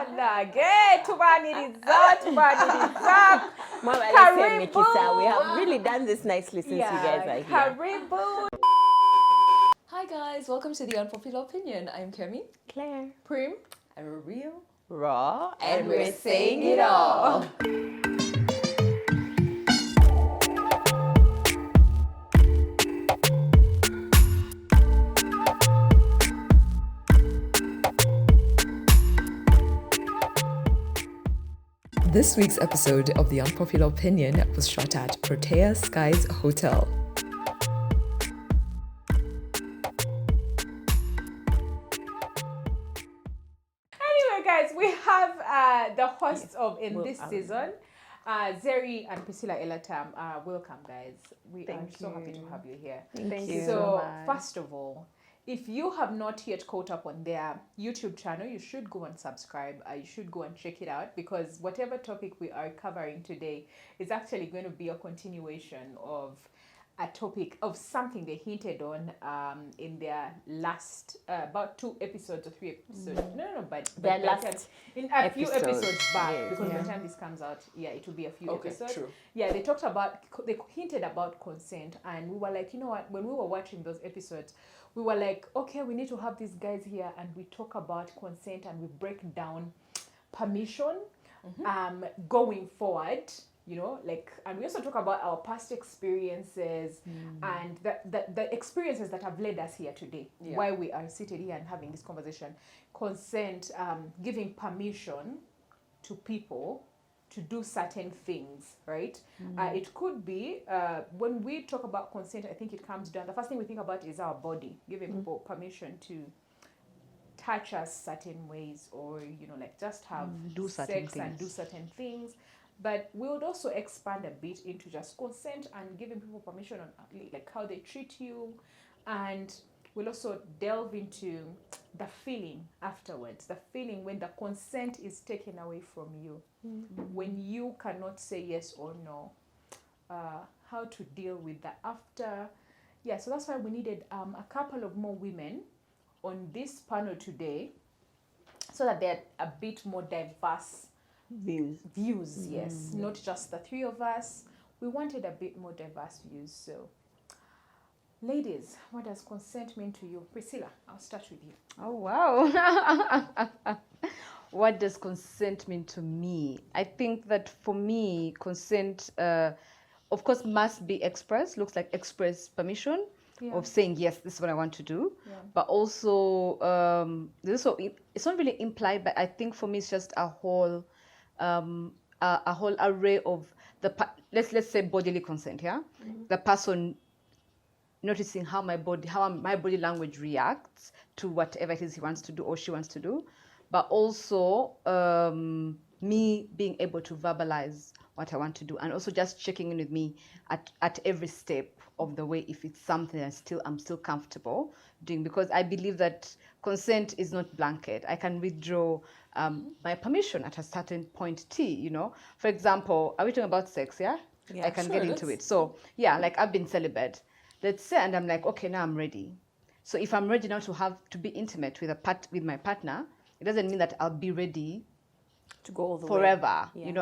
We have really done this nicely since you guys are here. Karibu. Hi guys, welcome to the Unpopular Opinion. I'm Kemi, Claire, Prim, and we're real, raw, and we're saying it all. This week's episode of The Unpopular Opinion was shot at Protea Skies Hotel. Anyway, guys, we have the hosts of this season, Zeri and Priscilla Elatam. Welcome, guys. We are so happy to have you here. Thank you So, first of all, if you have not yet caught up on their YouTube channel, you should go and subscribe. You should go and check it out, because whatever topic we are covering today is actually going to be a continuation of a topic of something they hinted on in their last about 2 episodes or 3 episodes. But their last in a few episodes back, yes. because by the time this comes out, it will be a few episodes. True. Yeah, they hinted about consent, and we were like, you know what? When we were watching those episodes, we were like, okay, we need to have these guys here, and we talk about consent and we break down permission, going forward. And we also talk about our past experiences and the experiences that have led us here today, why we are seated here and having this conversation. Consent, giving permission to people to do certain things, right? It could be, when we talk about consent, I think it comes down, the first thing we think about is our body, giving people permission to touch us certain ways, or, just have sex and do certain things. But we would also expand a bit into just consent and giving people permission on like how they treat you, and we'll also delve into the feeling afterwards, the feeling when the consent is taken away from you, when you cannot say yes or no, how to deal with the after. So that's why we needed a couple of more women on this panel today, so that they're a bit more diverse views, yes, not just the 3 of us. We wanted a bit more diverse views. So, ladies, what does consent mean to you? Priscilla, I'll start with you. Oh, wow. What does consent mean to me? I think that for me, consent, of course, must be expressed. Looks like express permission of saying, yes, this is what I want to do. But also, it's not really implied, but I think for me, it's just a whole array of let's say bodily consent. The person noticing how my body language reacts to whatever it is he wants to do or she wants to do, but also me being able to verbalize what I want to do, and also just checking in with me at every step of the way if it's something I'm still comfortable doing, because I believe that consent is not blanket. I can withdraw my permission at a certain point T, For example, are we talking about sex, I can get into it. So, like I've been celibate, let's say, and I'm like, okay, now I'm ready. So if I'm ready now to be intimate with my partner, it doesn't mean that I'll be ready to go all the forever. way.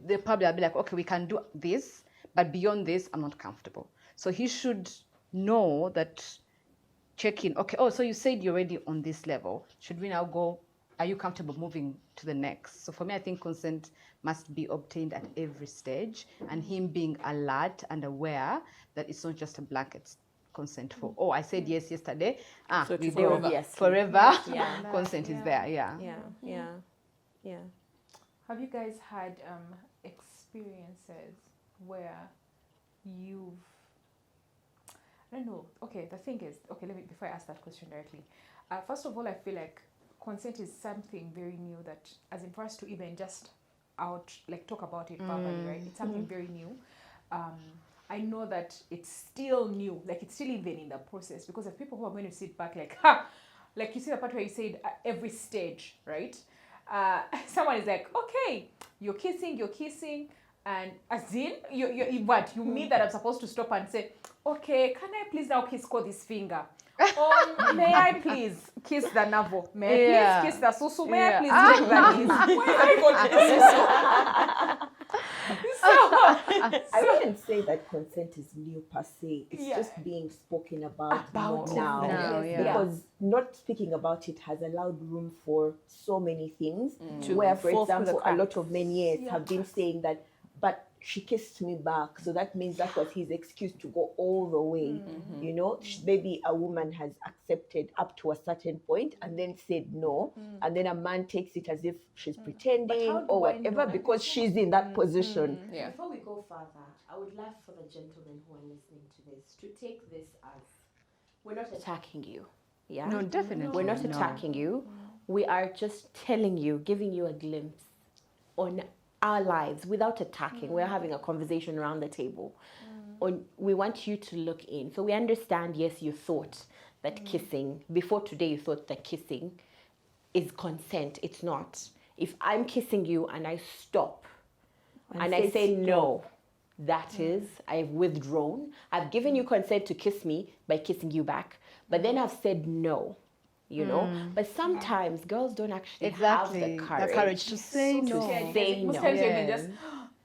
They probably will be like, okay, we can do this, but beyond this, I'm not comfortable. So he should know that, check in. Okay, so you said you're ready on this level. Should we now go? Are you comfortable moving to the next? So for me, I think consent must be obtained at every stage, and him being alert and aware that it's not just a blanket consent for, I said yes yesterday. So forever. Consent is there. Yeah. Have you guys had experiences where you've, I don't know. Okay, the thing is, before I ask that question directly, first of all, I feel like consent is something very new, that, as in, for us to even just talk about it verbally, right? It's something very new. I know that it's still new, like it's still even in the process, because of people who are going to sit back like you see the part where you said every stage, right? Someone is like, okay, you're kissing, and as in, you mean that I'm supposed to stop and say, okay, can I please now kiss this finger? May I please kiss the navel? May I Yeah. please kiss the susu? May I Yeah. please take the knees? Why is that called the susu? I wouldn't say that consent is new per se. It's Yeah. just being spoken about About more now. now, yeah. Because not speaking about it has allowed room for so many things. To Where, for fall through the example, a lot cracks. of men have been saying that, but she kissed me back. So that means that was his excuse to go all the way. You know, maybe a woman has accepted up to a certain point and then said no. And then a man takes it as if she's pretending how do or I whatever know? because she's in that position. Yeah. Before we go further, I would love for the gentlemen who are listening to this to take this as we're not attacking you. Yeah. No, definitely. We're not no. attacking you. We are just telling you, giving you a glimpse on our lives without attacking. We're having a conversation around the table. We want you to look in. So we understand, yes, you thought that kissing, before today you thought that kissing is consent. It's not. If I'm kissing you and I stop and I say no, that is, I've withdrawn. I've given you consent to kiss me by kissing you back, but then I've said no. You know, but sometimes girls don't actually Exactly. have the courage to say no. say Most no. times you can Yes. just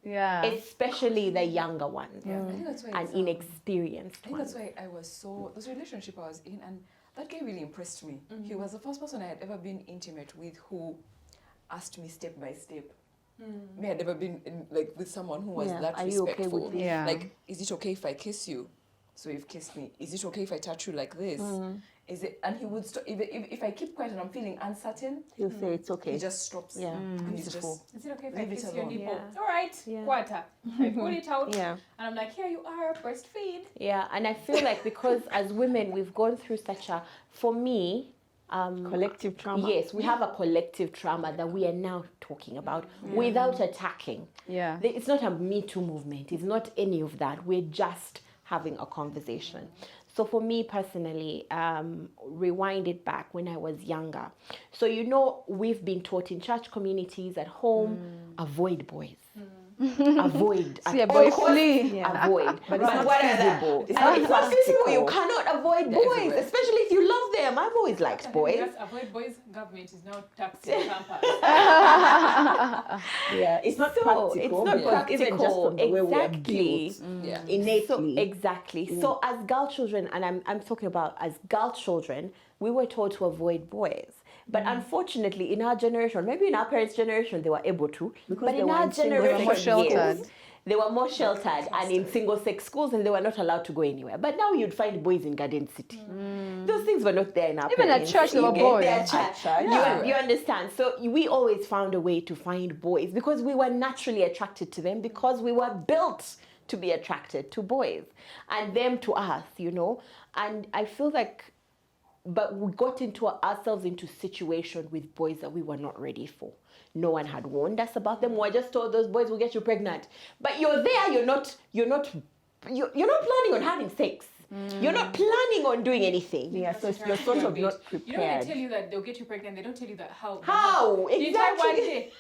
Yeah. Especially the younger ones I think that's why and it's, inexperienced I think that's ones. why I was so, this relationship I was in, and that guy really impressed me. He was the first person I had ever been intimate with who asked me step by step. Me, I had never been like with someone who was that Are you okay respectful. with this? Yeah. Like, is it okay if I kiss you? So you've kissed me. Is it okay if I touch you like this? Is it? And he would stop. If I keep quiet and I'm feeling uncertain, He'll say it's okay. he just stops. Yeah. And he's Beautiful. just, is it okay if I Leave it kiss your alone. nipple? Yeah. All right, Yeah. quarter. I pull it out, Yeah. and I'm like, here you are, breastfeed. Yeah, and I feel like because as women we've gone through such a, for me, Collective trauma. yes, we have a collective trauma that we are now talking about without attacking. Yeah. It's not a Me Too movement. It's not any of that. We're just having a conversation. So for me personally, rewind it back when I was younger. So you know, we've been taught in church communities, at home, avoid boys. Avoid. See a at boy all costs, flee. Avoid. But it's not what are the- feasible. It's and not it's not feasible. You practical. cannot avoid boys, everywhere. especially if you love them. I've always liked boys. Just avoid boys. Government is now taxing campus. Yeah, it's not So, practical. it's not because even just practical. from the way we are Exactly. built yeah. innately. So exactly. So as girl children, and I'm talking about as girl children, we were taught to avoid boys. But unfortunately, in our generation, maybe in our parents' generation, they were able to. Because but they in were our in single generation, sex schools. yes, they were more sheltered and in single-sex schools, and they were not allowed to go anywhere. But now you'd find boys in Garden City. Those things were not there in our Even at parents. church, there were You get boys. there at At church. church. You understand? So we always found a way to find boys because we were naturally attracted to them because we were built to be attracted to boys and them to us, you know. And I feel like, but we got into ourselves into situation with boys that we were not ready for. No one had warned us about them. We were just told those boys will get you pregnant. But you're there. You're not planning on having sex. You're not planning on doing anything. Yeah, so you're sort of not You know, when prepared. they tell you that they'll get you pregnant, they don't tell you that how. How? Did I one Exactly. day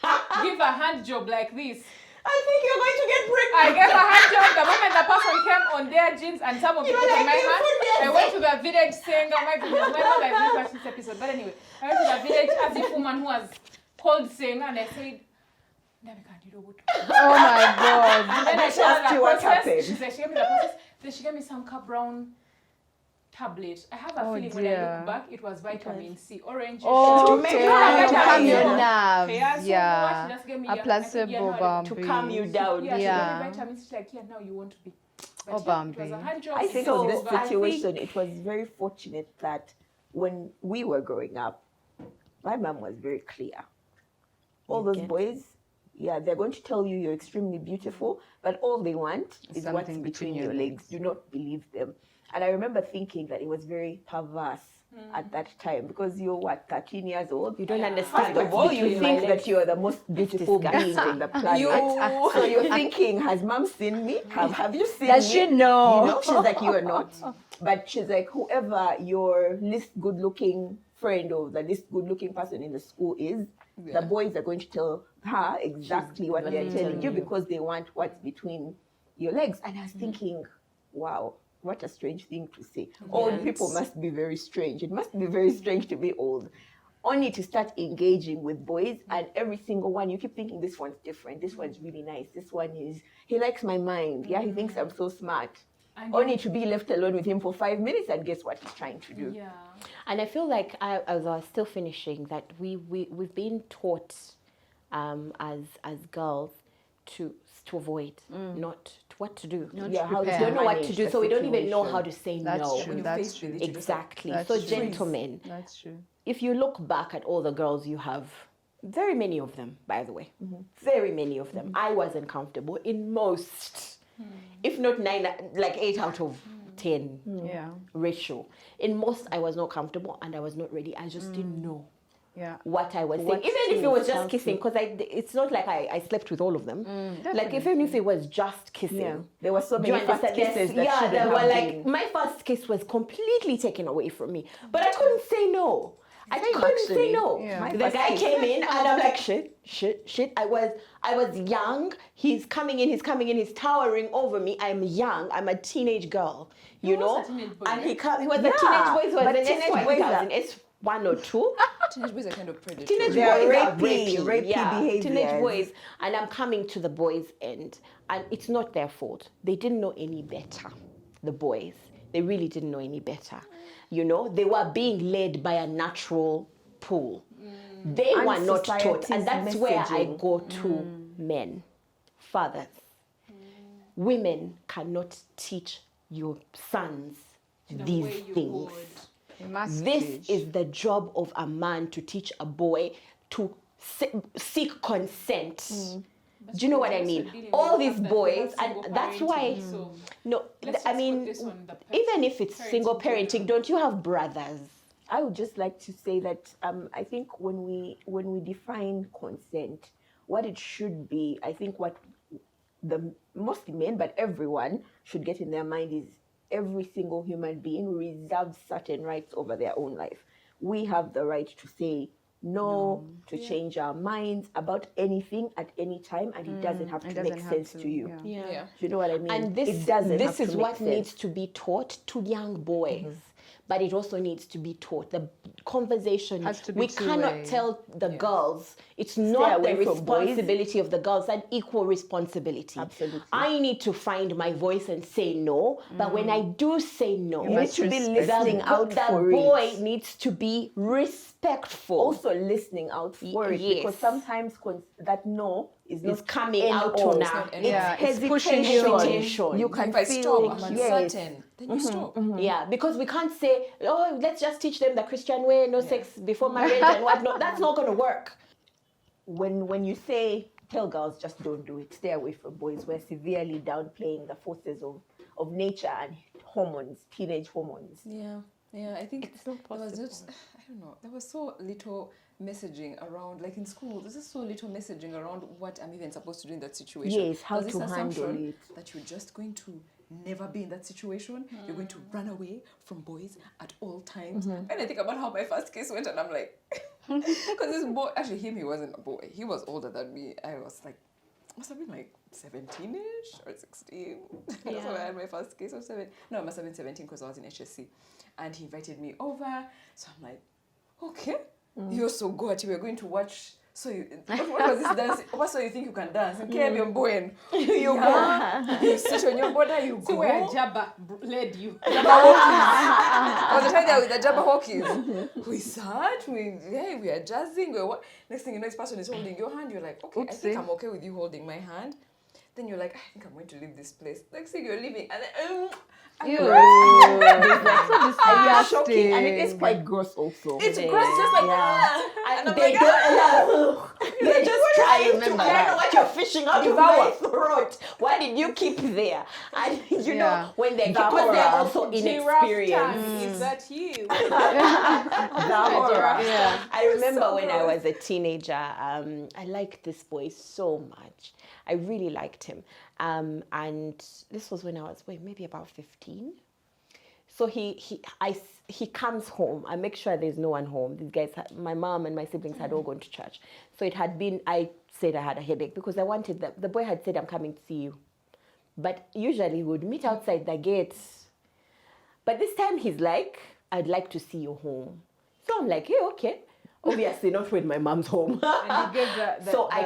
give a hand job like this? I think you're going to get I pregnant. gave a hand job the moment the person came on their jeans and some of it You was were on my like, hand. "You put I went to the village saying, oh my goodness, my mother has not watched this episode. But anyway, I went to the village as if woman who was called saying, and I said, never can you know what. Oh my God. And then I She told her asked the you what process. happened. She said she gave me the process. Then she gave me some cup brown tablet. I have a Oh, feeling when I dear. look back, it was vitamin C, orange. Oh, make okay. you To calm calm your down. nerves. Yeah, so Yeah. she just gave me A placebo bomb. To calm you down. Yeah, she Yeah. gave me vitamins. She's like, yeah, now you want to be. But Oh, yeah, it Bambi. was a hand job. I think So, in this I situation, it was very fortunate that when we were growing up, my mom was very clear. All those boys, yeah, they're going to tell you you're extremely beautiful, but all they want is what's Something between between your your legs. Do not believe them. And I remember thinking that it was very perverse at that time because you're what, 13 years old? You don't understand. First of all, you between my think legs. that you're the most beautiful being in the planet. So you're thinking, has mom seen me? Have you seen Does me? she know? You know, she's like, you are not. But she's like, whoever your least good-looking friend or the least good-looking person in the school is, the boys are going to tell her exactly what they're telling you because they want what's between your legs. And I was thinking, wow, what a strange thing to say. Old people must be very strange. It must be very strange to be old. Only to start engaging with boys, and every single one, you keep thinking this one's different, this one's really nice, this one is, he likes my mind, he thinks I'm so smart. And Only to be left alone with him for 5 minutes, and guess what he's trying to do? Yeah. And I feel like, as I was still finishing, that we've been taught as girls to avoid, not what to do. How We to don't know what to manage do, the so we don't even know situation. how to say That's no. true. When you're That's faced with true. it, you just like, Exactly. That's So true. gentlemen, That's true. if you look back at all the girls you have, very many of them, by the way, very many of them, I wasn't comfortable in most, if not 8 out of 10 Yeah. ratio. In most, I was not comfortable and I was not ready. I just didn't know Yeah. what I was saying. What Even if to it was how just to- kissing, because it's not like I slept with all of them. Like even if it was just kissing. Yeah. There were so Do you many first understand? kisses that Yeah, shouldn't there have were been. my first kiss was completely taken away from me, but I couldn't say no. I couldn't say actually. no. Yeah. The guy came in and I'm like, shit. I was young. He's coming in. He's towering over me. I'm young. I'm a teenage girl, you was know. a teenage boy, And right? he was a teenage boy. He was but in teenage S1. I think boys I was are- in S1 or 2. Teenage boys are kind of predatory. Teenage They are boys are rapey behaviors. Teenage boys, and I'm coming to the boys' end, and it's not their fault. They didn't know any better. The boys, they really didn't know any better. You know, they were being led by a natural pull. They And were not taught, society's and that's where I messaging. go to men, fathers. Women cannot teach your sons these way you things. would. You must This teach. is the job of a man, to teach a boy to seek consent. Do you know what I mean? All these boys, and that's why. No, Let's I just mean, put this on the even if it's single parenting parenting, don't you have brothers? I would just like to say that I think when we define consent, what it should be, I think what the mostly men, but everyone should get in their mind is every single human being reserves certain rights over their own life. We have the right to say no, to change our minds about anything at any time, and it doesn't have It to doesn't make have sense to, to you. yeah. Yeah. Do you know what I mean? And this it doesn't have to is make what sense. needs to be taught to young boys. But it also needs to be taught. The conversation, Has to be we cannot two-way. tell the girls, it's not the away from boys. responsibility of the girls, an equal responsibility. Absolutely. I need to find my voice and say no, but when I do say no, You need to be listening out the for boy it. needs to be respectful. Also listening out for it, because yes. sometimes that no is not It's coming end out all. to It's now. not end Yeah, all. it's pushing you. Hesitation. You can If I feel stop, I'm yes. uncertain. Then you stop. Yeah, because we can't say, oh, let's just teach them the Christian way, no sex before marriage and whatnot. That's not going to work. When you say tell girls just don't do it, stay away from boys, we're severely downplaying the forces of nature and hormones, teenage hormones. Yeah, I think It's not there was possible. just, I don't know, there was so little messaging around, like in school, there's just so little messaging around what I'm even supposed to do in that situation. Yes, how There's to this handle assumption it. that you're just going to never be in that situation. You're going to run away from boys at all times. And I think about how my first kiss went, and I'm like, because this boy, actually he wasn't a boy. He was older than me. I was like, must have been like 17-ish or 16. That's when I had my first kiss of 7. No, I must have been 17 because I was in HSC. And he invited me over. So I'm like, okay. You're so good. We're going to watch. So what was this dance? What so you think you can dance? And Kemi and Bowen. You go. You sit on your border, you See go. where Jabba led you. I was trying there with the Jabba Hawkins. We sat, we are jazzing. Next thing you know, this person is holding your hand. You're like, okay, I think I'm okay with you holding my hand. Then you're like, I think I'm going to leave this place. Next thing you're leaving, and then It's shocking, and it is quite gross also. it's gross, just like And I'm they like, don't they're just trying to remember I don't know what you're fishing out of my Devour. throat. Why did you keep there? And you Yeah. know, when they're The because they're horror. also Giraffe inexperienced. tongue, is that you? The horror. Yeah. I remember So when I gross. was a teenager, I liked this boy so much. I really liked him. And this was when I was, maybe about 15. So he comes home. I make sure there's no one home. These guys, my mom and my siblings had all gone to church. So it had been, I said I had a headache because I wanted, the boy had said, I'm coming to see you. But usually we would meet outside the gates. But this time he's like, I'd like to see you home. So I'm like, hey, okay. Obviously not when my mom's home. And he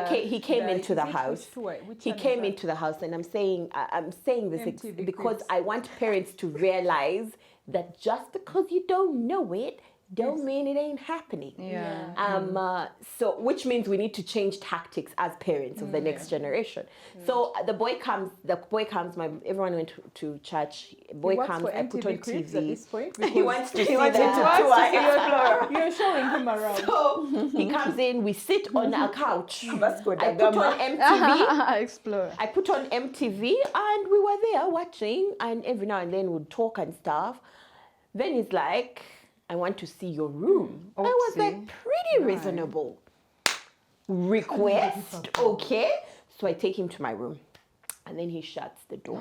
gave He came into the is it house. which He one is came that? into the house, and I'm saying this MTV because Cribs. I want parents to realize that just because you don't know it, don't mean it ain't happening. Yeah. So which means we need to change tactics as parents of the next generation. So the boy comes. Everyone went to church. Boy He works comes. for I put on MTV Cribs at TV. this point He wants to see he wants the to tour. You're showing him around. So he comes in. We sit on a couch. Vasco da I put Gama. on MTV. Explore. I put on MTV and we were there watching, and every now and then we'd talk and stuff. Then he's like, I want to see your room. I was like, pretty reasonable request, okay? So I take him to my room, and then he shuts the door.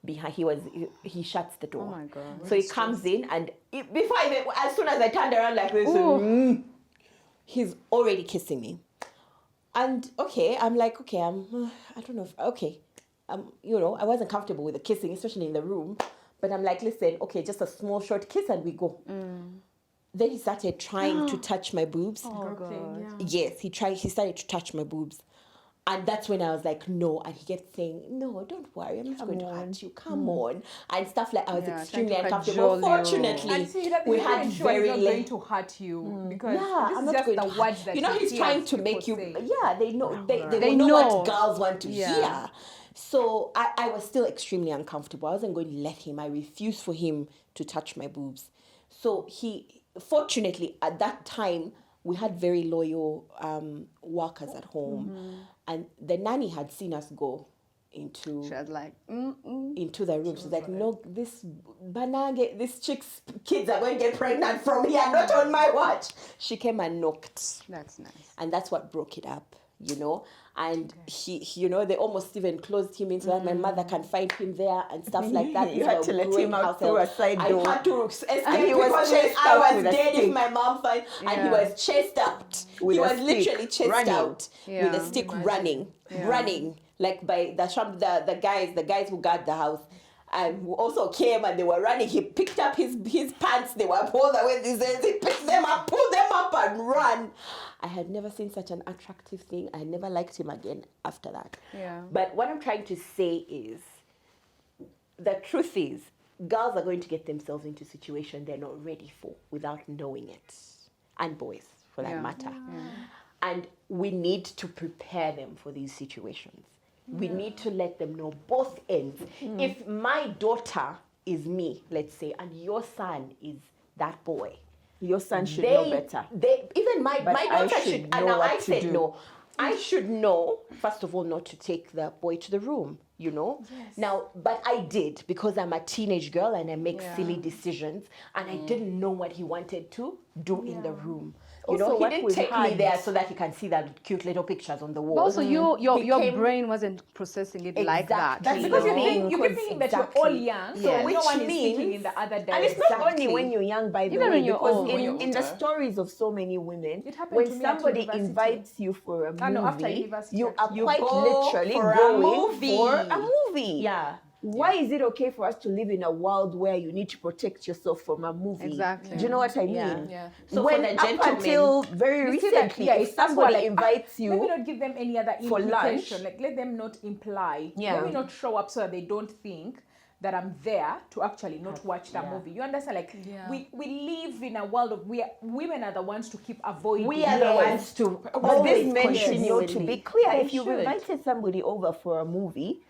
He shuts the door. Oh my God. So he comes in, and as soon as I turned around like this, he's already kissing me. And okay, I'm like, okay, I don't know if, okay. I wasn't comfortable with the kissing, especially in the room. But I'm like, listen, okay, just a small short kiss and we go. Then he started trying to touch my boobs. Oh God. Yes, he started to touch my boobs. And that's when I was like, no. And he kept saying, no, don't worry, I'm not going to hurt you. Come on. And stuff like, I was extremely trying to uncomfortable. cajole you. Fortunately, And see that we he's had not sure very he's not going late. to hurt you because Yeah, this I'm is not just going the to words that he's he trying hears to make you. people say. Yeah, they know. They They know know. what girls want to Yeah. hear. So I was still extremely uncomfortable. I wasn't going to let him. I refused for him to touch my boobs. So fortunately, at that time, we had very loyal workers at home, and the nanny had seen us go into She was like, into the room. She's like, no, this chick's kids are going to get pregnant from here, not on my watch. She came and knocked. that's nice. And that's what broke it up, And he they almost even closed him in so that my mother can find him there and stuff like that. You had to let him out through a side door. I had to escape And he was because chased I out was with a dead if stick. my mom found. And he was chased out. With He a was stick, literally chased running. out with a stick, running like by the guys who guard the house. And who also came and they were running. He picked up his pants. They were pulled away. He picked them up, pulled them up, and ran. I had never seen such an attractive thing. I never liked him again after that. Yeah. But what I'm trying to say is, the truth is, girls are going to get themselves into situations they're not ready for without knowing it, and boys for that matter. And we need to prepare them for these situations. We need to let them know both ends. If my daughter is me, let's say, and your son is that boy, Your son should know better. Even my daughter should should. know And now what I to said do. no. I should know, first of all, not to take the boy to the room, Now, but I did because I'm a teenage girl and I make silly decisions, and I didn't know what he wanted to do in the room. Also, He what didn't we've take me had- there so that he can see that cute little pictures on the wall. But also, your came- brain wasn't processing it like that. That's Because you thing, keep thinking that you're all young, so Which no one is means- thinking in the other direction. And it's not only when you're young, by the Even way, when you're because old. When you're in the older. stories of so many women, It happened when to me at somebody university. invites you for a movie, no, after university, you are actually. quite go literally for a going movie. for a movie. Yeah. Why is it okay for us to live in a world where you need to protect yourself from a movie? Exactly. Do you know what I mean? Yeah. Yeah. So when for the up gentlemen, until very You see that, recently, yeah, if that's why, somebody invites maybe you, not give them any other for lunch. implication. Like, let them not imply. Yeah. Let me not show up so that they don't think that I'm there to actually not watch that movie. You understand? Like, we live in a world of where women are the ones to keep avoiding. we are the ones to but always these men should know to continually. be clear. They If you've should. invited somebody over for a movie,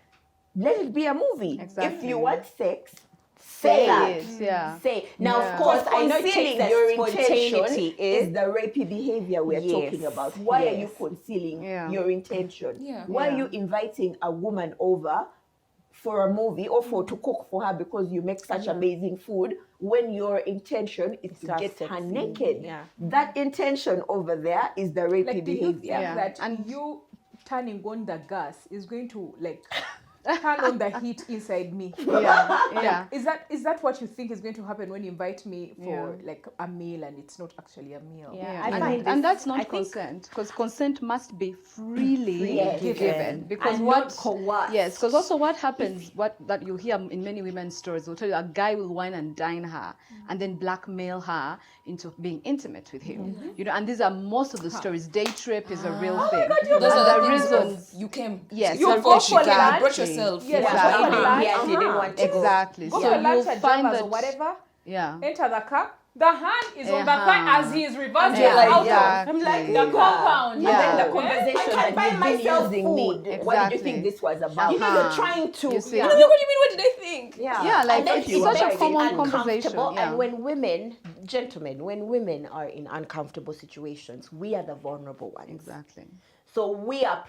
let it be a movie. If Exactly. you want sex, Say that. it. Yeah. Say now, Yeah. of course, I know it Concealing takes your that spontaneity intention is is the rapey behavior we are Yes. talking about. Why are you Yes. concealing Yeah. your intention? Yeah. Why are Yeah. you inviting a woman over for a movie or to cook for her because you make such amazing food when your intention is to have get her sex. naked? Yeah. That intention over there is the rapey Like, do you think behavior. Yeah. that And- you turning on the gas is going to, like, turn on the heat inside me. Yeah. Is that what you think is going to happen when you invite me for Yeah. like a meal and it's not actually a meal? Yeah. And, I find and this- that's not I think- consent, because consent must be freely Yes. given. Because And what not coerced. yes, because also what happens, what that you hear in many women's stories, will tell you a guy will wine and dine her and then blackmail her into being intimate with him. You know, and these are most of the stories. Date rape is a real thing. Those And are the the reasons. you came. Yes, You the fought for you lunch. brought yourself. Yes, What exactly. you doing? Yes, you didn't want to go. Exactly. Go So for lunch you at find Java's that or whatever. Yeah. Enter the car. The hand is on the Uh-huh. thigh as he is reversing you're like, out exactly. of. I'm like the compound. Yeah. And then the Yeah. conversation I can buy that you've been myself using food. me. What did you Exactly. think this was about? You know, you're trying to. You see? You know, what do you mean? What did I think? Yeah, like And then it's it's such a very common conversation. uncomfortable. Yeah. And when women, gentlemen, when women are in uncomfortable situations, we are the vulnerable ones. Exactly. So we are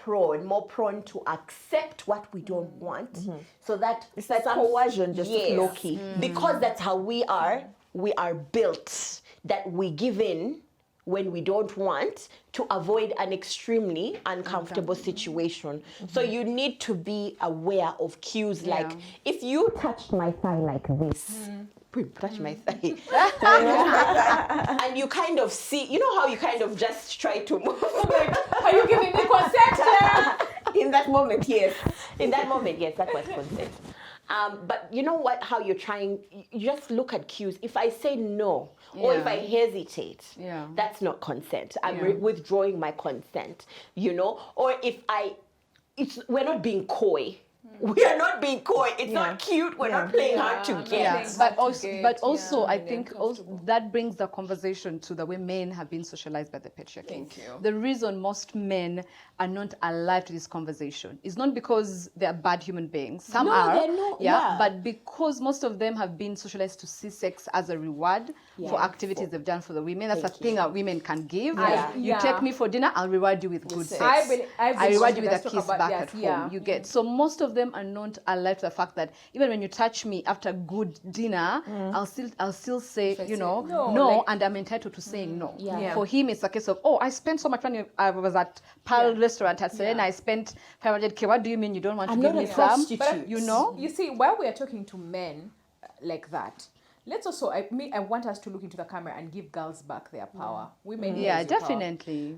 more prone to accept what we don't want. So that It's like coercion, just low key. Because that's how we are built, that we give in when we don't want to avoid an extremely uncomfortable situation. So you need to be aware of cues like, if you touched my thigh like this, Prim, touch my thigh. And you kind of see, you know how you kind of just try to move. Are you giving me consent? In that moment, yes. In that moment, yes, that was consent. But you know what? How you're trying, you just look at cues. If I say no, or if Yeah. I hesitate, Yeah. that's not consent. I'm Yeah. withdrawing my consent, you know? Or if we're not being coy. We are not being coy. It's not cute. We're not playing hard to get. Yeah, Things but hard to also, get, but also, yeah, I they're think also that brings the conversation to the way men have been socialized by the patriarchy. Thank you. The reason most men are not alive to this conversation is not because they are bad human beings. Some No, are, they're not, yeah. but because most of them have been socialized to see sex as a reward for activities they've done for the women. That's a thing that women can give. You take me for dinner, I'll reward you with good sex. I reward you with a kiss back at home. You get. So most of them are not alive to the fact that even when you touch me after good dinner, I'll still say, you know, no, like- and I'm entitled to saying no. Yeah. For him, it's a case of, oh, I spent so much money. I was at Pearl restaurant at Serena. I spent 500K. What do you mean you don't want I'm to give not me a some? prostitute. You know? You see, while we are talking to men like that, let's also, I want us to look into the camera and give girls back their power. Women, Yeah, use your power. definitely.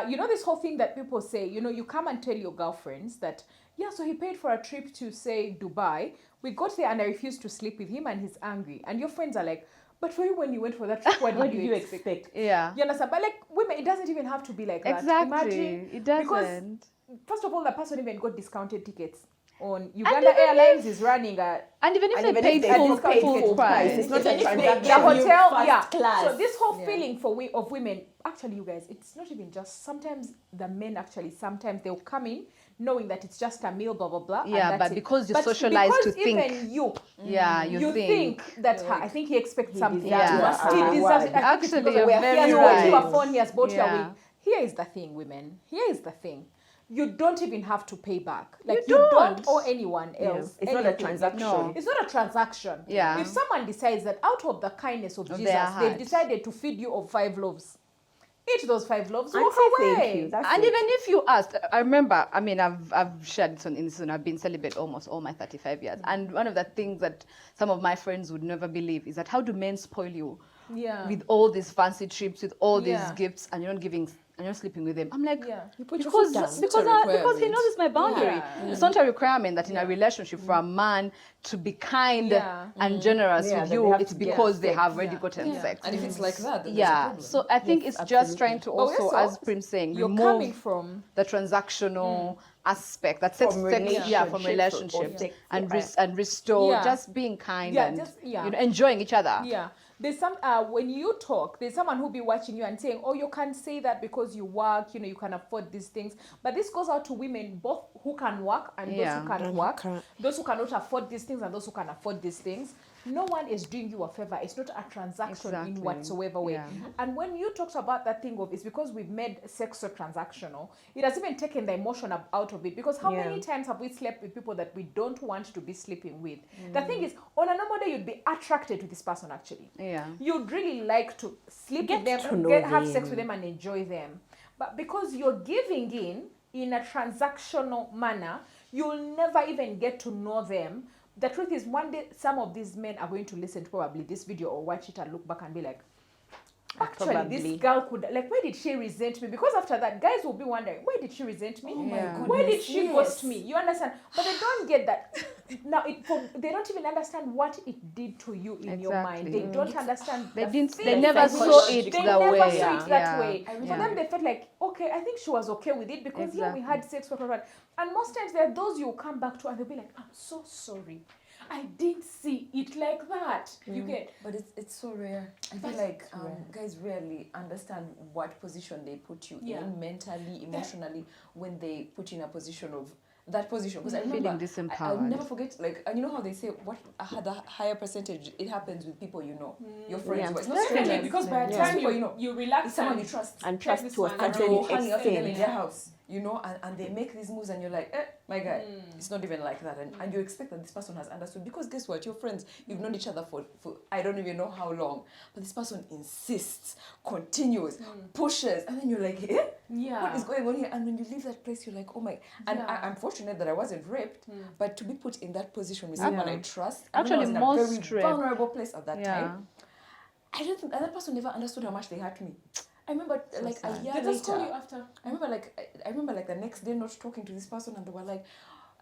You know this whole thing that people say, you know, you come and tell your girlfriends that, yeah, so he paid for a trip to, say, Dubai. We got there and I refused to sleep with him and he's angry. And your friends are like, but for you, when you went for that trip, what What did you expect? Yeah. You understand? But like women, it doesn't even have to be like that. Exactly. Imagine, It because doesn't. first of all, the person even got discounted tickets on Uganda Airlines is running a And even if And they even paid if they full, paid full full price. price, it's not Even a if they transaction. the give you hotel, first yeah. class. So this whole feeling of women, actually, you guys, it's not even just. Sometimes the men actually, sometimes they'll come in knowing that it's just a meal, blah blah blah. and Yeah, that's but it. because you're But socialized because to think. even you Yeah, you think. that I think he expects something. deserves Yeah. a He reward. deserves it. I think it's Actually, because you're he has very bought you a right. phone. He has bought you a Yeah. wig. Here is the thing, women. Here is the thing. You don't even have to pay back. Like You you don't don't. owe anyone else. It's not a anything. transaction. No. It's not a transaction. Yeah. If someone decides that out of the kindness of Jesus, their they've heart. decided to feed you of 5 loaves, eat those 5 loaves, And walk say away. thank you. That's And it. even if you asked, I remember, I mean, I've shared this on Instagram, I've been celibate almost all my 35 years. And one of the things that some of my friends would never believe is that how do men spoil you Yeah. with all these fancy trips, with all these Yeah. gifts, and you're not giving, and you're sleeping with them? I'm like, Yeah. You put your because foot down. because It's a because he requirement. knows it's my boundary. Yeah. It's not a requirement that in a relationship for a man to be kind Yeah. and generous Yeah, with that you, they have it's to get because they sex. have already Yeah. gotten Yeah. sex. And if it's like that, then there's a Yeah, problem. so I think Yes, it's just trying to But also, also, as Prim saying, You're remove coming from the transactional aspect that sex, From from relationships relationships or and sex, and restore Yeah. just being kind Yeah, and just- yeah. you know, enjoying each other. Yeah. There's some when you talk, there's someone who'll be watching you and saying, "Oh, you can't say that because you work, you know, you can afford these things." But this goes out to women both who can work and those Yeah. who can't And work, can't. those who cannot afford these things and those who can afford these things. No one is doing you a favor. It's not a transaction Exactly. in whatsoever way. Yeah. And when you talked about that thing of it's because we've made sex so transactional, it has even taken the emotion out of it. Because how Yeah. many times have we slept with people that we don't want to be sleeping with? The thing is, on a normal day, you'd be attracted to this person actually. Yeah. You'd really like to sleep Get with to them, know have sex them. with them and enjoy them. But because you're giving in a transactional manner, you'll never even get to know them. The truth is, one day some of these men are going to listen to probably this video or watch it and look back and be like, actually, this girl could, like, why did she resent me? Because after that, guys will be wondering, why did she resent me? Oh my goodness, Why did she yes. ghost me? You understand? But they don't get that. Now, they don't even understand what it did to you in your mind. They don't understand. They never saw it They that never way. saw it that way. I For really them, they felt like, okay, I think she was okay with it because yeah, we had sex, whatever. And most times there are those you'll come back to and they'll be like, I'm so sorry. I didn't see it like that. You get, but it's so rare. I feel like guys rarely understand what position they put you in mentally, emotionally, when they put you in a position of that position. Because I remember, Feeling disempowered. I'll never forget, like, and you know how they say what the higher percentage it happens with people you know, your friends. But it's not strangers, because by the time people you know, you relax, it's someone you trust, And trust to a and certain you're hanging out with them in extent. their house, you know, and they make these moves and you're like, my guy, it's not even like that. And you expect that this person has understood, because guess what, your friends, you've known each other for I don't even know how long, but this person insists, continues, pushes, and then you're like, what is going on here? And when you leave that place, you're like, oh my, and I'm fortunate that I wasn't raped, but to be put in that position with someone I trust, Actually, I was in a most very rape. vulnerable place at that time. I don't think that person never understood how much they hurt me. I remember like a year they later. just call you after. I remember like the next day not talking to this person, and they were like,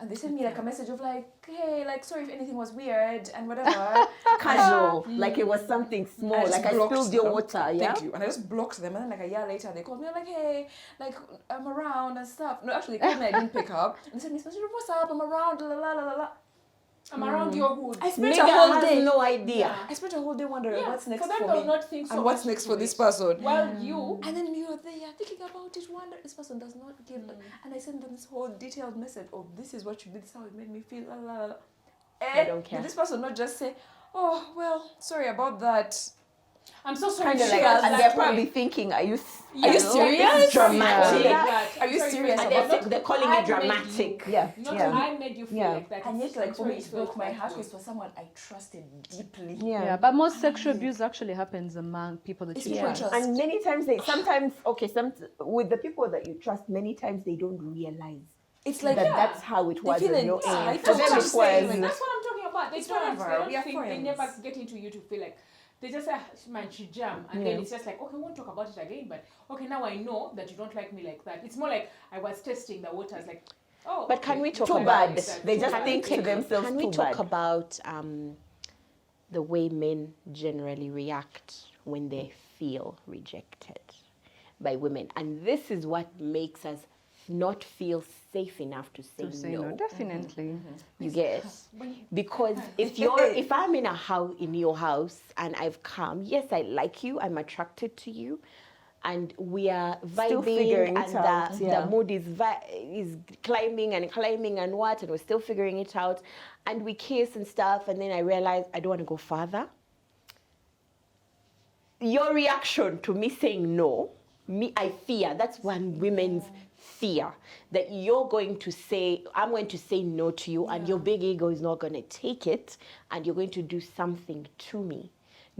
and they sent me like a message of like, hey, like sorry if anything was weird and whatever. Casual, like it was something small, just like I blocked spilled your them. water, yeah? Thank you. And I just blocked them, and then like a year later they called me, like, hey, like I'm around and stuff. No, actually they called me, I didn't pick up. And they sent me, what's up? I'm around, la la la la la. I'm around your hood. I spent Nigga a whole has day. no idea. I spent a whole day wondering what's next for them, for they'll me. not think so And what's much next into for this it. person? While you, And then you're there thinking about it, wonder this person does not give. And I sent them this whole detailed message of this is what you did, this is how it made me feel. La, la, la. I don't care. Did this person not just say, oh, well, sorry about that? I'm so sorry. Kind of like, that and they're way. probably thinking, are you you serious? It's dramatic. Are you serious And about they're calling I it made dramatic. you. Yeah, Not yeah. I made you feel Yeah. like that. And yet, like, for me, it felt broke my that heart way. because for someone I trusted deeply. Yeah, but most sexual abuse actually happens among people that It's you people you trust. trust. And many times with the people that you trust, many times they don't realize It's like that that's how it was feel on your entitled. end. For them That's it what I'm saying. was, That's what I'm talking about. They It's don't, whatever. they don't We are think, they friends. never get into you to feel like, they just say, man, she jam. And then it's just like, okay, we won't talk about it again. But, okay, now I know that you don't like me like that. It's more like I was testing the waters, like, oh. But can we talk too about bad. They just think to themselves, Can we too talk bad. about the way men generally react when they feel rejected by women? And this is what makes us not feel safe enough to say no. Definitely. You get it? Because if I'm in your house and I've come, yes, I like you, I'm attracted to you, and we are Still vibing, figuring and it out, the mood is climbing and what, and we're still figuring it out, and we kiss and stuff, and then I realize I don't want to go further. Your reaction to me saying no, I fear, that's one women's fear, that you're going to say, I'm going to say no to you, and your big ego is not going to take it, and you're going to do something to me.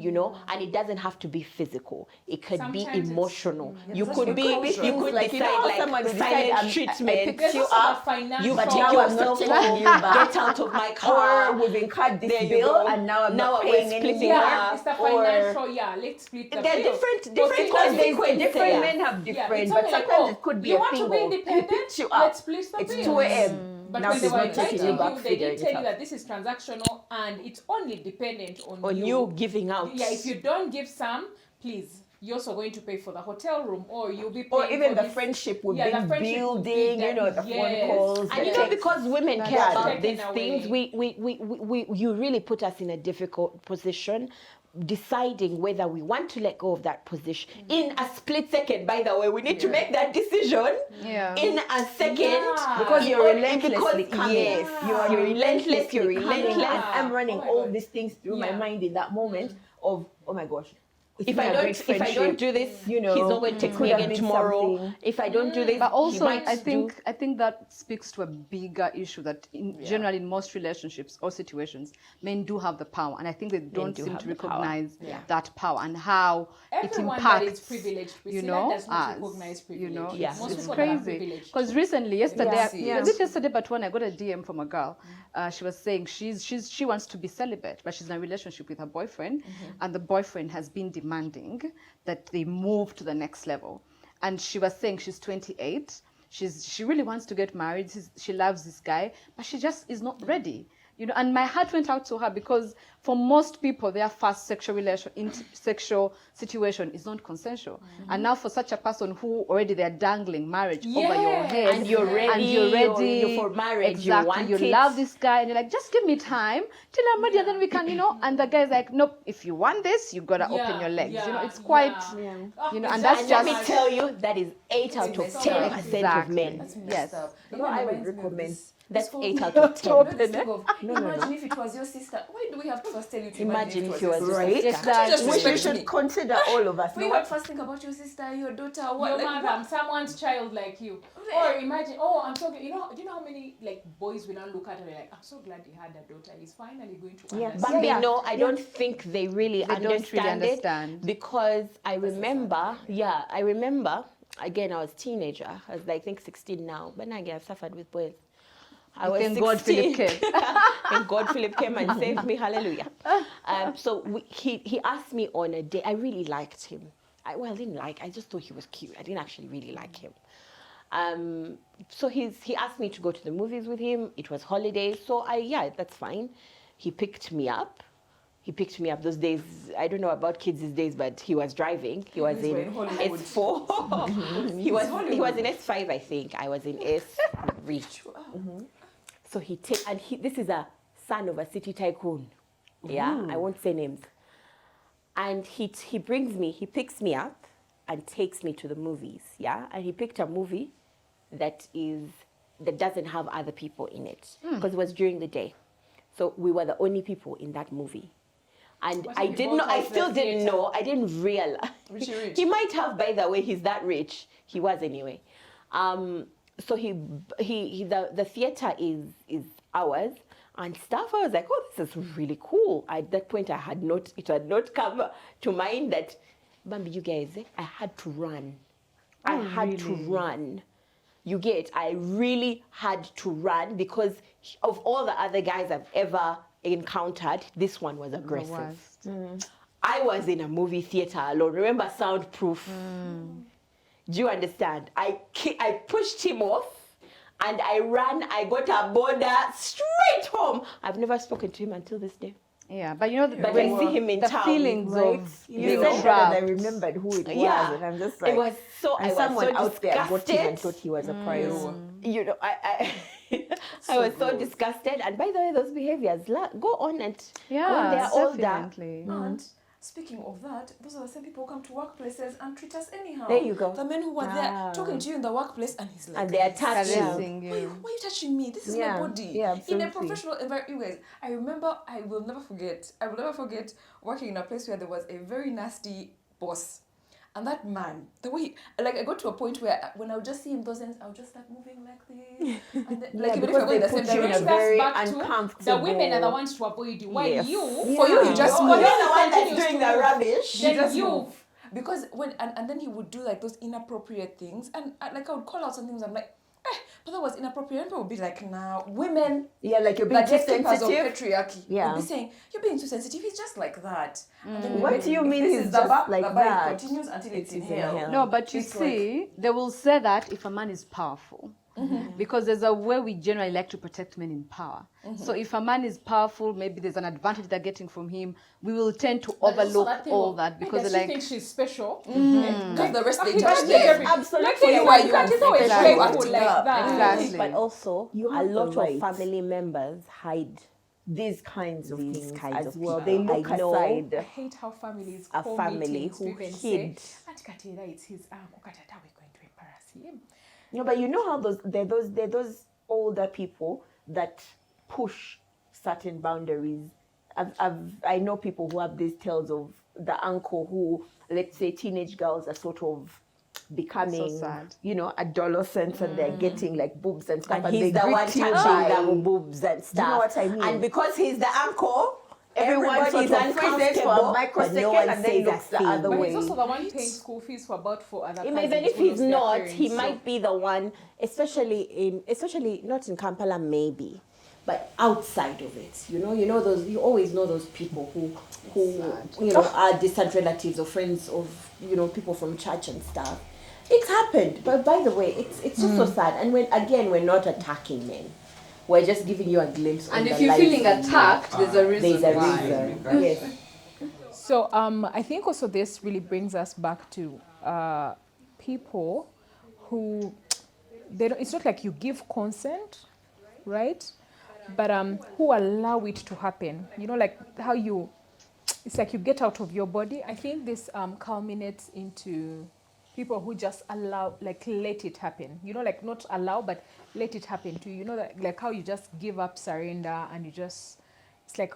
You know, and it doesn't have to be physical. It could Sometimes be it's- emotional. Yeah, You that's could what be, it could be you could like, you know decide how like someone would decide, silent I treatment. picked There's you also up, a financial. You but take now I'm yourself not taking you home, back. get out of my car. Or we've incurred There this you bill go. and now I'm Now not we're paying splitting anymore. Yeah, it's the Or financial, let's split the There are bill. different because consequences. different men have Yeah, different, it's but only like, sometimes it could be you a want thing to be of, he independent, picked you let's up. split the It's bill. 2 a.m. But Now when they she's were not inviting taking you you, back, they figuring did it tell you out. that this is transactional and it's only dependent on you giving out. Yeah, if you don't give some, please, you're also going to pay for the hotel room, or you'll be paying Or even for the this. friendship we've Yeah, the been friendship would be building, that- the phone yes. calls. And the you know, texts. because women That's care about taken these away. things, you really put us in a difficult position, deciding whether we want to let go of that position in a split second. By the way, we need to make that decision in a second. Yeah. Because In you're order- relentlessly because, coming. yes, You're relentless. You're coming, relentless. and I'm running Oh my all God. these things through my Yeah. mind in that moment of, oh my gosh, if I don't do this, you know, he's not going to take me could have again been tomorrow. something. If I don't do this, But also, he might I think that speaks to a bigger issue that generally in most relationships or situations, men do have the power, and I think they don't do seem have to the power. recognize that power and how Everyone it that is impacts. privileged, You Priscilla, know, does not us. recognize privilege. You know, Yeah. Most it's people that are crazy. privileged. Because recently, yesterday, Yeah. was it yesterday? But when I got a DM from a girl, she was saying she wants to be celibate, but she's in a relationship with her boyfriend, and the boyfriend has been demanding that they move to the next level. And she was saying she's 28. She really wants to get married. She loves this guy, but she just is not ready. You know, and my heart went out to her because for most people, their first sexual situation is not consensual. And now for such a person who already they're dangling marriage over your head, and you're ready, you're for marriage, you exactly, want you it. love this guy, and you're like, just give me time till I'm ready, and then we can, you know. And the guy's like, nope, if you want this, you gotta open your legs. You know, it's quite, you know, and that's And just. let me tell you, that is 8 out of 10% of men. That's messed Yes. up. No, I would Reminds me of recommend. this- That's this whole 8 out thing. of 10. You know, this thing of, imagine if it was your sister. Why do we have to first tell you to Imagine if it you was was your right. sister? Exactly. Can't you just We respect should me? consider all of us. We No, would first think about your sister, your daughter, what? Your like, mother, someone's child like you. Or imagine, I'm talking, do you know how many like boys will now look at her and like, I'm so glad he had a daughter. He's finally going to understand. But you know, I don't think they really They don't really understand it understand. because I remember, again, I was a teenager. I was like, I think 16 now, but now again, I've suffered with boys. I was Thank God Philip 16. came. Thank God Philip came and saved me. Hallelujah. So he asked me on a day. I really liked him. I just thought he was cute. I didn't actually really like him. So he asked me to go to the movies with him. It was holidays. So that's fine. He picked me up. Those days. I don't know about kids these days, but he was driving. He was These were in in Hollywood. S4. he was in S5, I think. I was in S3. So this is a son of a city tycoon. Yeah, I won't say names. And he picks me up and takes me to the movies. Yeah, and he picked a movie that doesn't have other people in it because it was during the day. So we were the only people in that movie. And What I if you didn't know, both I have the still didn't theatre? know, I didn't realize. Richie Rich. He might have, by the way, he's that rich. He was anyway. So the theater is ours and stuff. I was like, oh, this is really cool. At that point, it had not come to mind that, Bambi, you guys, I had to run. I had to run. You get, I really had to run because of all the other guys I've ever encountered, this one was aggressive. I was in a movie theater alone. Remember, soundproof. Do you understand? I pushed him off and I ran. I got a border straight home. I've never spoken to him until this day. Yeah, but you know, But I see him in the town, feelings right? of You being said that and trapped. I remembered who it was, Yeah. and I'm just like, It was so. and I was someone so out there got him and disgusted. thought he was a prize. You know, I was so disgusted. And by the way, those behaviors go on and Yeah, they're older. definitely. And speaking of that, those are the same people who come to workplaces and treat us anyhow. There you go. The men who were there talking to you in the workplace and he's like, And they are touching. Caressing why you. are you touching me? This is Yeah, my body. yeah, In a absolutely. professional environment, I remember, I will never forget working in a place where there was a very nasty boss. And that man, the way, I got to a point where when I would just see him, I would just start moving like this. And then, Yeah, even if because I go in they the same put you in a direction. very back to uncomfortable. the women are the ones to avoid you. Why Yes. you? For you, you just You're move. the one that's Continues doing to the move. rubbish. Then just you move. Because and then he would do like those inappropriate things, and I would call out some things. I'm like, but that was inappropriate. And people would be like, nah, women, Yeah, like you're the being too gatekeepers of sensitive. patriarchy, Yeah. would be saying, you're being too sensitive. He's just like that. And then What women, do you if mean this he's is the just bar, like the bar that? continues until it's in It's in hell. hell. No, but you It's see, they will say that if a man is powerful. Because there's a way we generally like to protect men in power. So if a man is powerful, maybe there's an advantage they're getting from him. We will tend to But also overlook thing all of, that because does they're she like, think she's special. Because the rest they He touch doesn't think them. absolutely. Like, you are you can't you. always Exactly. play cool like that. Exactly. But also, You a have the lot right. of family members hide These kinds of these things kinds as of well. people. They look I know. I aside. hate how families A call family meetings to who even hid. say, Auntie Katira, it's his uncle Katata, we're going to embarrass him. No, but you know how they're those older people that push certain boundaries. I know people who have these tales of the uncle who, let's say, teenage girls are sort of becoming, sad. you know, adolescents, and they're getting like boobs and stuff, And and he's they the one greet you touching by, the boobs and stuff. do you know what I mean? And because he's the uncle, everyone Everybody sort sort of of freezes for a uncomfortable, microsecond, but no one and then says looks a the thing. other But way. he's also the one paying school fees for about 4 other cousins. Even if who he's lost their not, parents, he so- might be the one, especially not in Kampala, maybe, but outside of it. You know those. You always know those people who are distant relatives or friends of people from church and stuff. It's happened, but by the way, it's just so sad. And we're not attacking men. We're just giving you a glimpse. And on if the you're lives feeling of men. attacked, there's a reason There's a why. reason. Yes. So I think also this really brings us back to people who it's not like you give consent, right? But who allow it to happen. Like how it's like you get out of your body. I think this culminates into people who just allow, like let it happen. Like not allow, but let it happen to you. Like how you just give up, surrender, and you just, it's like,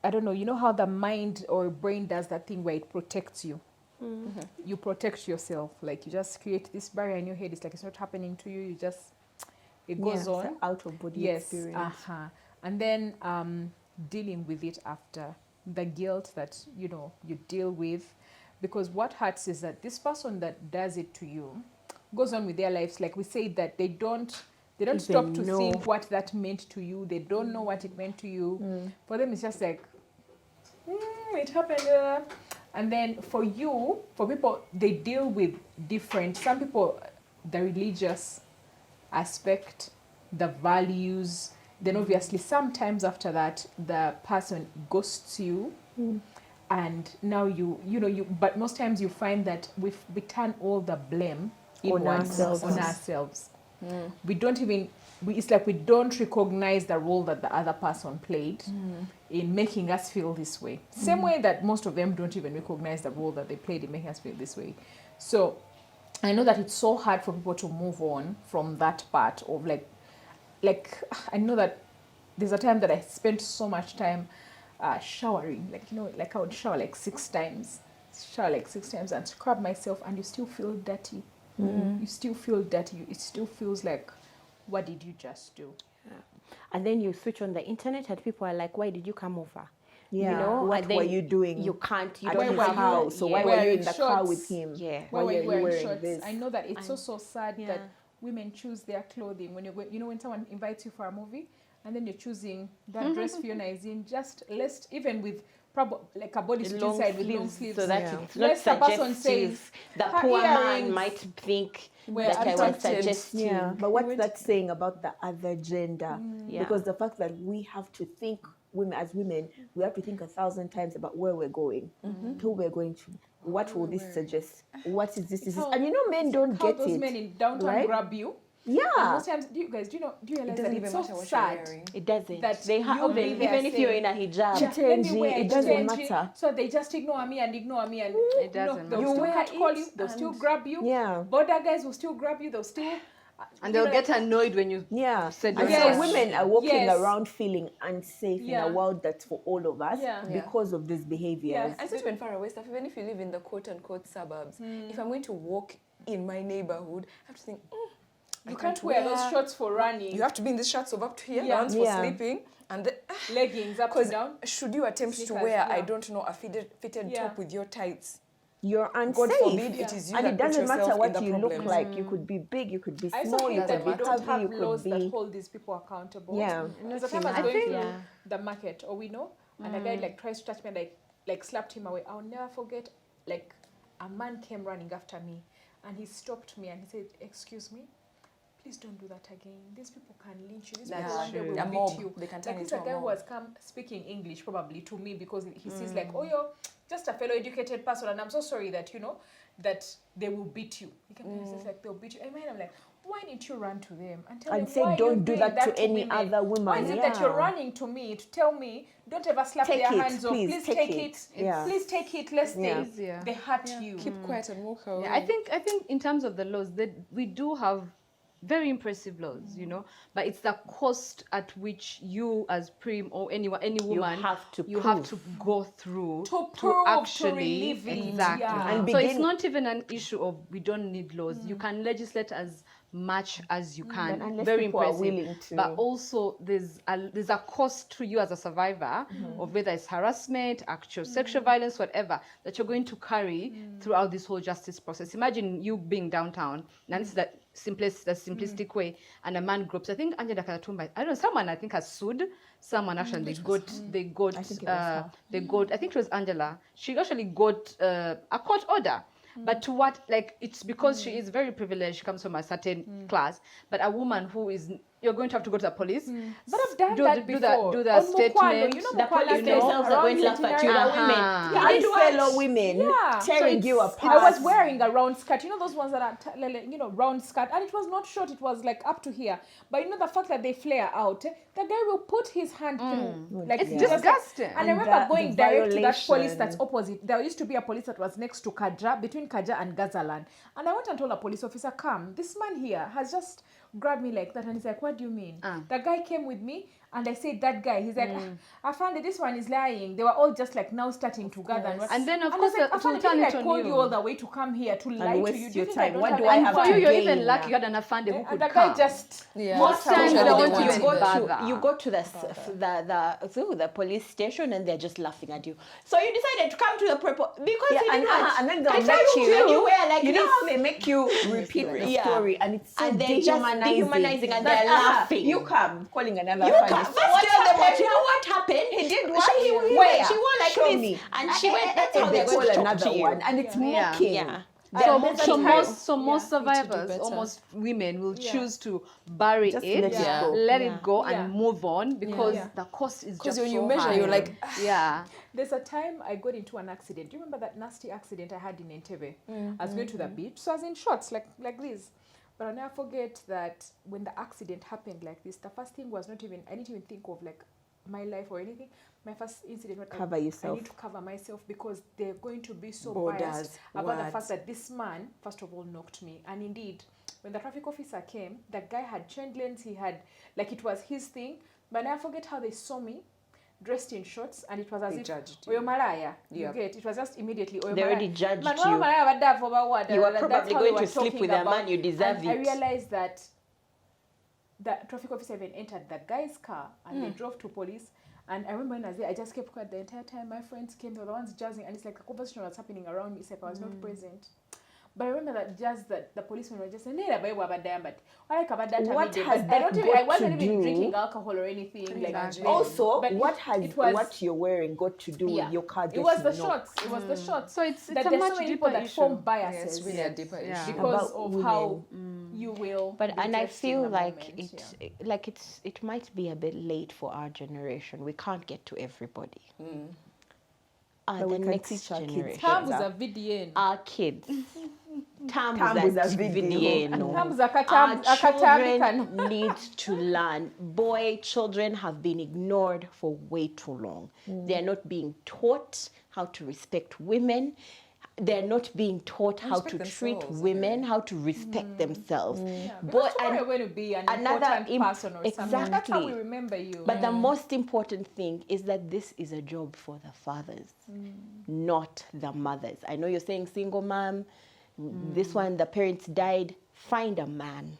I don't know, how the mind or brain does that thing where it protects you. Mm-hmm. You protect yourself. Like you just create this barrier in your head. It's like it's not happening to you. It goes on. It's an out of body Yes. experience. And then dealing with it after. The guilt that, you deal with. Because what hurts is that this person that does it to you goes on with their lives. Like we say that they don't stop to think what that meant to you. They don't know what it meant to you. For them, it's just like, it happened. And then for people, they deal with different. Some people, the religious aspect, the values. Then obviously, sometimes after that, the person ghosts you. And now but most times you find that we turn all the blame on ourselves. We don't even, it's like we don't recognize the role that the other person played in making us feel this way. Same way that most of them don't even recognize the role that they played in making us feel this way. So I know that it's so hard for people to move on from that part of like I know that there's a time that I spent so much time showering, like I would shower like 6 times and scrub myself, and you still feel dirty. You still feel dirty. It still feels like, what did you just do? And then you switch on the internet and people are like, why did you come over? Yeah. What were you doing? You can't. You at don't his have house. So why were you in the car with him? Yeah. Why were you wearing shorts? this? I know that it's so sad that women choose their clothing when when someone invites you for a movie, and then you're choosing that dress Fiona is in, just less, even with like a bodysuit inside with long sleeves. So that it's not Lest the person suggestive. says, The her poor man earrings might think were that I was attracted. suggesting. Yeah, but what's that saying about the other gender? Yeah. Because the fact that we have to think, as women, we have to think 1,000 times about where we're going, who we're going to, what will this suggest, what is this? And men don't how get those it. men in downtown right? grab you. And Yeah, most times, do you realize It that doesn't it's even so matter what sad? you're wearing. It doesn't. That They have you'll be there even if you're in a hijab. Chitenji, it doesn't chitenji, matter. So they just ignore me and It doesn't they'll matter. still wear call you, it they'll still grab you. Yeah. Border guys will still grab you, they'll still And they'll get annoyed when you Yeah, said and Yes. so women are walking Yes. around feeling unsafe in Yeah. a world that's for all of us Yeah. because of these behaviors. Yeah. And such even far away stuff, even if you live in the quote-unquote suburbs, if I'm going to walk in my neighborhood, I have to think, you can't wear those shorts for running. You have to be in these shorts of up to here, Yeah. the ones for Yeah. sleeping, and the, Leggings up and because down. should you attempt to Sneakers, wear, I yeah. don't know, a fitted Yeah. top with your tights, You're unsafe. God forbid it is you And that it put doesn't yourself matter in what the you look problems. like. You could be big, you could be I also small, you hate that could we be don't heavy, have you laws could that be. hold these people accountable. Yeah. There's a time I was I going think- through yeah. the market, or and a guy like tries to touch me and like slapped him away. I'll never forget, like a man came running after me and he stopped me and he said, "Excuse me, please don't do that again. These people can lynch you. These people That's one day true. will A beat mob. you." They can turn Like it's into a a guy who mob. has come speaking English probably to me because he sees like, "Oh, you're just a fellow educated person, and I'm so sorry that that they will beat you." He came and says like, "They'll beat you." And I'm like, why didn't you run to them and tell And them, say, why are you don't do doing that to any women? other woman. Why is it that you're Yeah. running to me to tell me, don't ever slap Take their it, hands off. please, Please take take it. it. Yeah. Please take it. Lest Yeah. they hurt you. Keep quiet and walk away. Yeah, I think in terms of the laws that we do have very impressive laws, you know, but it's the cost at which you as Prim or any woman have to you have to go through To prove, to actually relieve it, exactly. yeah. And So it's begin- not even an issue of we don't need laws. You can legislate as much as you can. But unless Very people are impressive. willing to- But also there's a cost to you as a survivor of whether it's harassment, actual sexual violence, whatever, that you're going to carry throughout this whole justice process. Imagine you being downtown, and this is the simplistic way, and a man gropes. I think Angela Kalatumba, I don't know, someone I think has sued someone actually. They got I think it was Angela. She actually got a court order. But to what, like, it's because she is very privileged, she comes from a certain class, but a woman who is, you're going to have to go to the police. But I've done that before. Do the On statement. Mukwano, you know, The police Mukwano themselves are going to laugh at you. The women. Yeah, and you know fellow what? women Yeah. tearing you I apart. was wearing a round skirt. You know those ones that are, round skirt. And it was not short. It was like up to here. But you know the fact that they flare out. The guy will put his hand through. Like, It's just like- disgusting. and I remember going direct to that police that's opposite. There used to be a police that was next to Kaja, between Kaja and Gazaland. And I went and told a police officer, come, this man here has just grabbed me like that. And he's like, what do you mean? The guy came with me. And I said, that guy, he's like, I found that this one is lying. They were all just like now starting to gather. And then, of I course, was like, it will Afande, turn didn't it I on call you. you all the way to come here to lie to waste you? Do your you think time. I don't What have do any I And have for time? you, you're gain? even lucky you had an Afande who And could the come. guy just... Yeah. Most times Especially they the won't ones even in bother. You go to the police station and they're just laughing at you. So you decided to come to the because Yeah, you and, didn't want. and then I they'll make told you, and you were like you know this. how they make you repeat the Yeah. story, and it's so And they're just dehumanizing and That, they're laughing. You come calling another You friend. can So first what tell them happened? you know what happened. He did what? She Where? She wore like Show this, me. and she went. That's how And they're they going call to talk another to you. one, and it's Yeah. mocking. Yeah. So, there's a so time- most yeah, most need to do survivors, better. almost women, will choose to bury Just it, let it go. let Yeah. it go, Yeah. and move on because Yeah. the cost is Because just when you so measure, high. you're like, yeah. There's a time I got into an accident. Do you remember that nasty accident I had in Entebbe? I was going to the beach. So I was in shorts like this. But I'll never forget that when the accident happened like this, the first thing was not even, I didn't even think of like my life or anything. My first incident was Cover I yourself. need to cover myself because they're going to be so Borders, biased about the words. fact that this man, first of all, knocked me. And indeed, when the traffic officer came, that guy had chain lanes. He had, like it was his thing. But I forget how they saw me dressed in shorts, and it was as They if judged you. Oyo Malaya. You Yep. get it was just immediately Oyo They already Malaya. judged Man, you. Oyo Malaya bada for about what? You were That's probably how going they to were sleep talking with a about. man, you deserve And I it. realized that the traffic officer even entered that guy's car and they drove to police. And I remember when I was there, I just kept quiet the entire time. My friends came, they were the ones jazzing, and it's like a conversation was happening around me. It's like I was not present. But I remember that just that the policemen were just saying, "Nera bae wa badam," but I like about that. What time, has but that I don't even, got I wasn't to even do- drinking alcohol or anything. Like Exactly. then. Also, But what has it was, what you're wearing got to do yeah. with your car? It was the getting knocked? shorts. It was the shorts. So it's that a there's much so many deeper people that issue. form Yeah, biases. it's really a deeper Yeah. issue. Because About of women. how you will. But be and I dressed in feel the like moment, it might be a bit late for our generation. We can't get to everybody. But The we can next teach our kids generation, Tambuza VDN. our kids, Tambuza video. Tambuza Our akatambi children need to learn. Children have been ignored for way too long. They are not being taught how to respect women. They're not being taught how to respect treat themselves, women, how to respect themselves. Because tomorrow you're going to be an important im- person or something. That's how we exactly. remember you. But the most important thing is that this is a job for the fathers, not the mothers. I know you're saying single mom, this one, the parents died. Find a man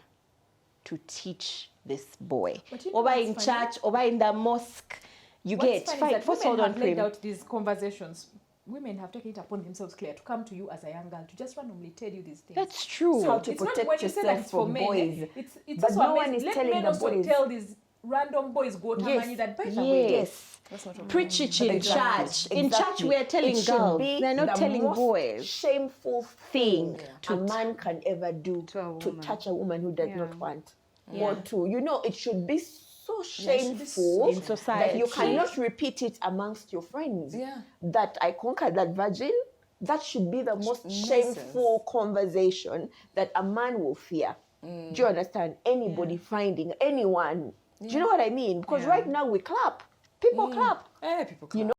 to teach this boy. But you know Over what's in funny? church, over in the mosque, you get. What's funny is Fight. that First women hold on, have laid Prim. out these conversations. Women have taken it upon themselves, Claire, to come to you as a young girl to just randomly tell you these things. That's true. How to It's not protect when you say that yourself it's for from men. boys. It's But also no one amazing. is Let telling men the also boys. tell these random boys go Tamani that by the way. Yes. That's not okay. Preach it in Exactly. church. In church, Exactly. we are telling It should girls. be They're not the telling most boys. Shameful thing Yeah. a man can ever do To a to woman. touch a woman who does Yeah. not want. Yeah. Or to, it should be so it should be shameful In that society. you cannot repeat it amongst your friends. Yeah. That I conquered that virgin. That should be the most Nonsense. shameful conversation that a man will fear. Do you understand? Anybody finding anyone. Do you know what I mean? Because right now we clap. People clap. People You clap.